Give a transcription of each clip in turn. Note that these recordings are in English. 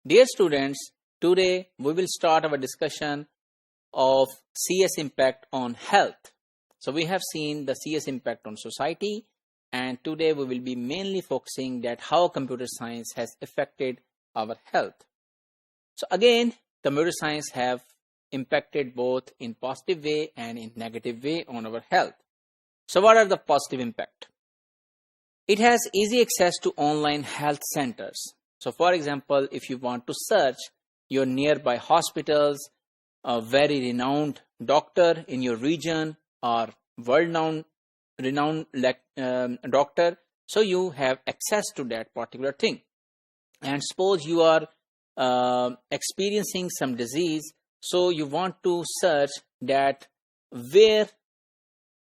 Dear students, today we will start our discussion of CS impact on health. So we have seen the CS impact on society, and today we will be mainly focusing that how computer science has affected our health. So again, computer science have impacted both in positive way and in negative way on our health. So what are the positive impact? It has easy access to online health centers. So for example, if you want to search your nearby hospitals, a very renowned doctor in your region or world renowned doctor, so you have access to that particular thing. And suppose you are experiencing some disease, so you want to search that where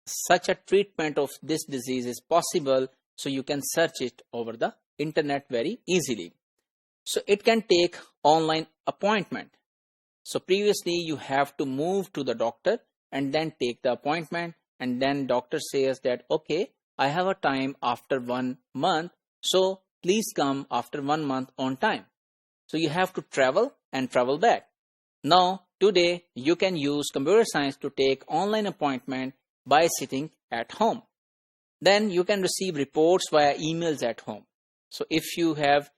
such a treatment of this disease is possible, so you can search it over the internet very easily. So it can take online appointment. So previously you have to move to the doctor and then take the appointment, and then doctor says that okay, I have a time after 1 month, so please come after 1 month on time. So you have to travel and travel back. Now today you can use computer science to take online appointment by sitting at home. Then you can receive reports via emails at home. So if you have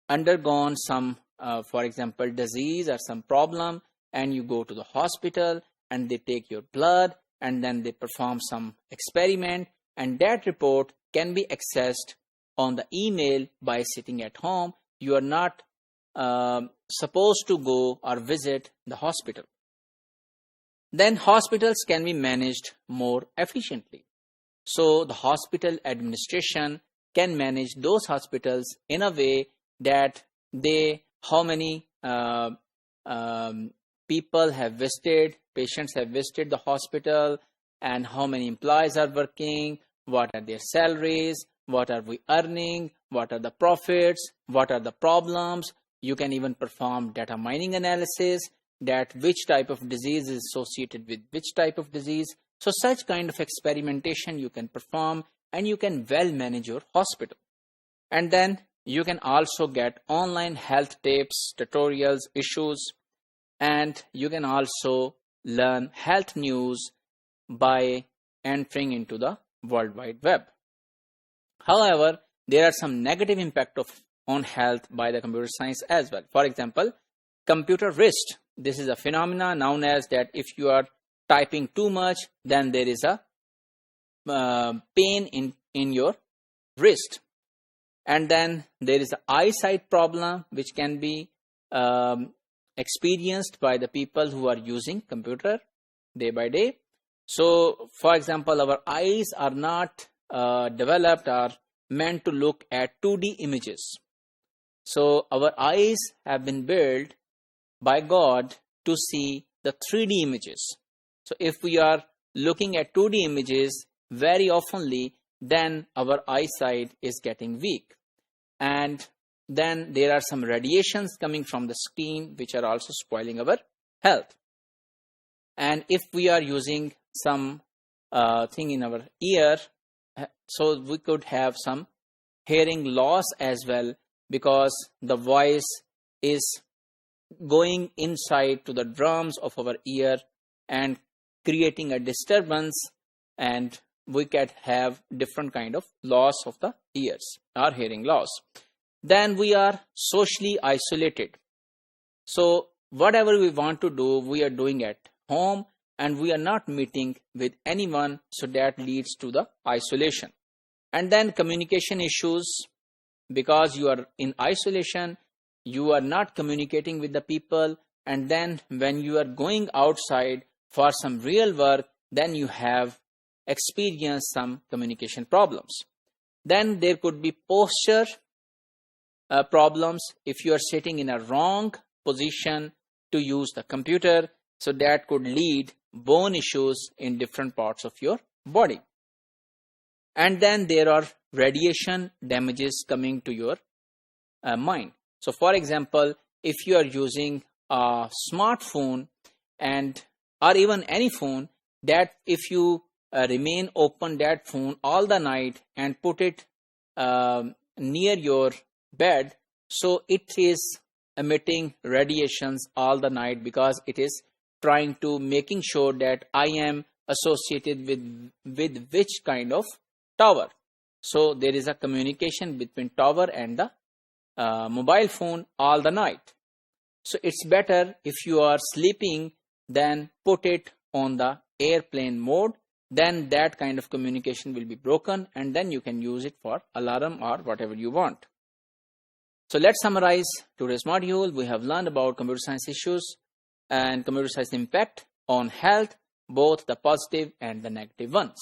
undergone some, for example, disease or some problem, and you go to the hospital and they take your blood and then they perform some experiment, and that report can be accessed on the email by sitting at home. You are not supposed to go or visit the hospital. Then hospitals can be managed more efficiently. So the hospital administration can manage those hospitals in a way that how many people have visited, patients have visited the hospital, and how many employees are working, what are their salaries, what are we earning, what are the profits, what are the problems. You can even perform data mining analysis, that which type of disease is associated with which type of disease. So such kind of experimentation you can perform, and you can well manage your hospital. And then you can also get online health tips, tutorials, issues, and you can also learn health news by entering into the World Wide Web. However, there are some negative impact on health by the computer science as well. For example, computer wrist. This is a phenomena known as that if you are typing too much, then there is a pain in your wrist. And then there is an eyesight problem which can be experienced by the people who are using computer day by day. So for example, our eyes are not developed or meant to look at 2D images. So our eyes have been built by God to see the 3D images. So if we are looking at 2D images very oftenly, then our eyesight is getting weak. And then there are some radiations coming from the screen which are also spoiling our health. And if we are using some thing in our ear, so we could have some hearing loss as well, because the voice is going inside to the drums of our ear and creating a disturbance, and we can have different kind of loss of the ears or hearing loss. Then we are socially isolated. So whatever we want to do, we are doing at home, and we are not meeting with anyone, so that leads to the isolation. And then communication issues, because you are in isolation, you are not communicating with the people, and then when you are going outside for some real work, then you have experienced some communication problems. Then there could be posture problems if you are sitting in a wrong position to use the computer, so that could lead bone issues in different parts of your body. And then there are radiation damages coming to your mind. So for example, if you are using a smartphone or even any phone, that if you remain open that phone all the night and put it near your bed, So it is emitting radiations all the night because it is trying to making sure that I am associated with which kind of tower. So there is a communication between tower and the mobile phone all the night. So it's better if you are sleeping, then put it on the airplane mode. Then that kind of communication will be broken, and then you can use it for alarm or whatever you want. So let's summarize today's module. We have learned about computer science issues and computer science impact on health, both the positive and the negative ones.